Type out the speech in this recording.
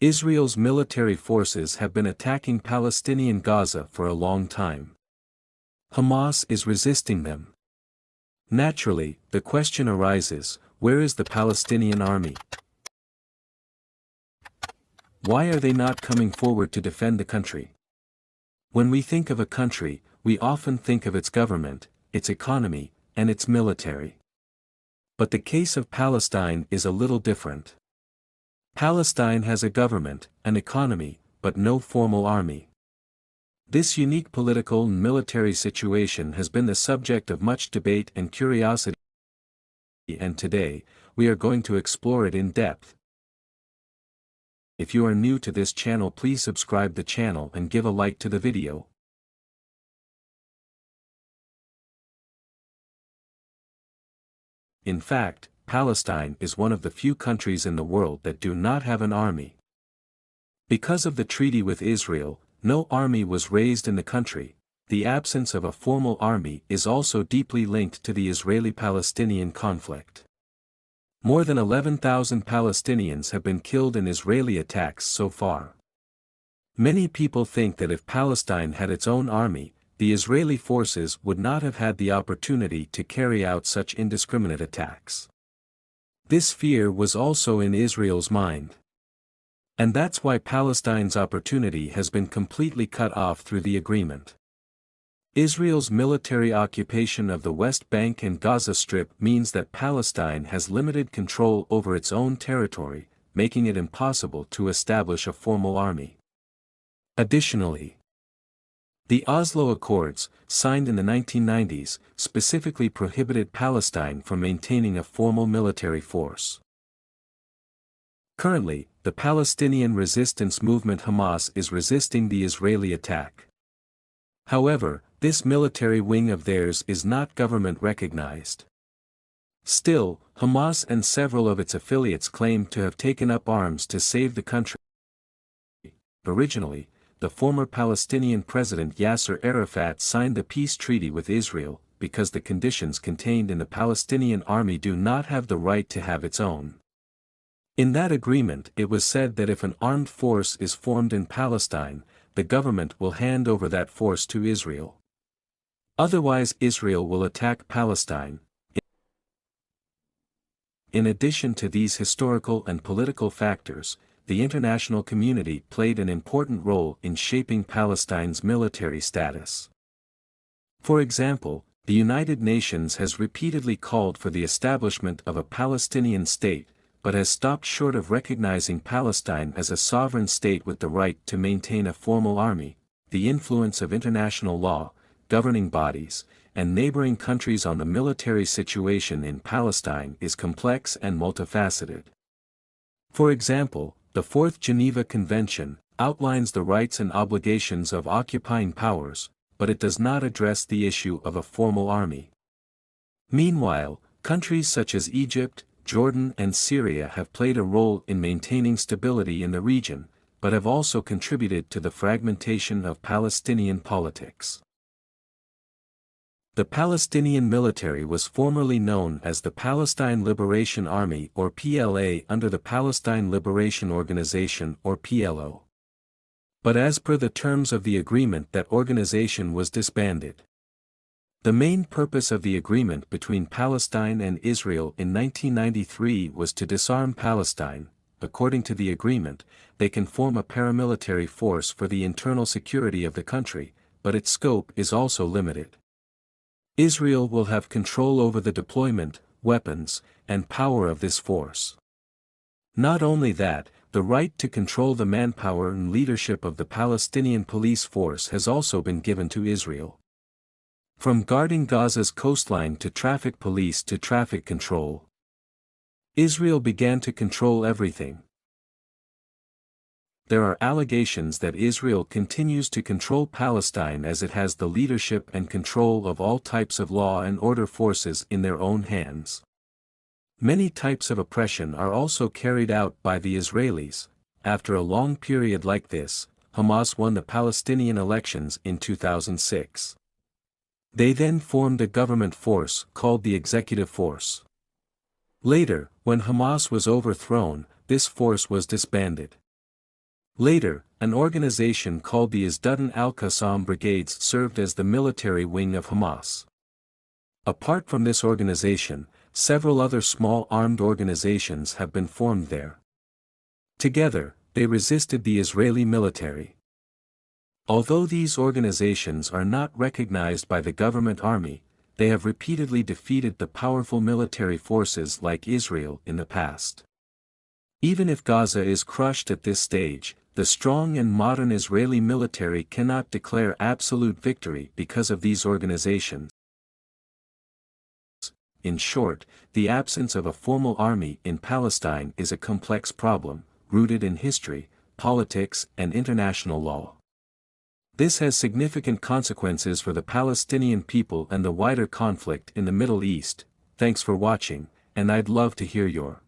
Israel's military forces have been attacking Palestinian Gaza for a long time. Hamas is resisting them. Naturally, the question arises, where is the Palestinian Army? Why are they not coming forward to defend the country? When we think of a country, we often think of its government, its economy, and its military. But the case of Palestine is a little different. Palestine has a government, an economy, but no formal army. This unique political and military situation has been the subject of much debate and curiosity, and today, we are going to explore it in depth. If you are new to this channel, please subscribe the channel and give a like to the video. In fact, Palestine is one of the few countries in the world that do not have an army. Because of the treaty with Israel, no army was raised in the country. The absence of a formal army is also deeply linked to the Israeli-Palestinian conflict. More than 11,000 Palestinians have been killed in Israeli attacks so far. Many people think that if Palestine had its own army, the Israeli forces would not have had the opportunity to carry out such indiscriminate attacks. This fear was also in Israel's mind. And that's why Palestine's opportunity has been completely cut off through the agreement. Israel's military occupation of the West Bank and Gaza Strip means that Palestine has limited control over its own territory, making it impossible to establish a formal army. Additionally, the Oslo Accords, signed in the 1990s, specifically prohibited Palestine from maintaining a formal military force. Currently, the Palestinian resistance movement Hamas is resisting the Israeli attack. However, this military wing of theirs is not government recognized. Still, Hamas and several of its affiliates claim to have taken up arms to save the country. Originally, the former Palestinian president Yasser Arafat signed the peace treaty with Israel because the conditions contained in the Palestinian Army do not have the right to have its own. In that agreement, it was said that if an armed force is formed in Palestine, the government will hand over that force to Israel. Otherwise, Israel will attack Palestine. In addition to these historical and political factors, the international community played an important role in shaping Palestine's military status. For example, the United Nations has repeatedly called for the establishment of a Palestinian state, but has stopped short of recognizing Palestine as a sovereign state with the right to maintain a formal army. The influence of international law, governing bodies, and neighboring countries on the military situation in Palestine is complex and multifaceted. For example, the Fourth Geneva Convention outlines the rights and obligations of occupying powers, but it does not address the issue of a formal army. Meanwhile, countries such as Egypt, Jordan and Syria have played a role in maintaining stability in the region, but have also contributed to the fragmentation of Palestinian politics. The Palestinian military was formerly known as the Palestine Liberation Army or PLA under the Palestine Liberation Organization or PLO. But as per the terms of the agreement, that organization was disbanded. The main purpose of the agreement between Palestine and Israel in 1993 was to disarm Palestine. According to the agreement, they can form a paramilitary force for the internal security of the country, but its scope is also limited. Israel will have control over the deployment, weapons, and power of this force. Not only that, the right to control the manpower and leadership of the Palestinian police force has also been given to Israel. From guarding Gaza's coastline to traffic police to traffic control, Israel began to control everything. There are allegations that Israel continues to control Palestine as it has the leadership and control of all types of law and order forces in their own hands. Many types of oppression are also carried out by the Israelis. After a long period like this, Hamas won the Palestinian elections in 2006. They then formed a government force called the Executive Force. Later, when Hamas was overthrown, this force was disbanded. Later, an organization called the Izzuddin al-Qassam Brigades served as the military wing of Hamas. Apart from this organization, several other small armed organizations have been formed there. Together, they resisted the Israeli military. Although these organizations are not recognized by the government army, they have repeatedly defeated the powerful military forces like Israel in the past. Even if Gaza is crushed at this stage, the strong and modern Israeli military cannot declare absolute victory because of these organizations. In short, the absence of a formal army in Palestine is a complex problem, rooted in history, politics, and international law. This has significant consequences for the Palestinian people and the wider conflict in the Middle East. Thanks for watching, and I'd love to hear your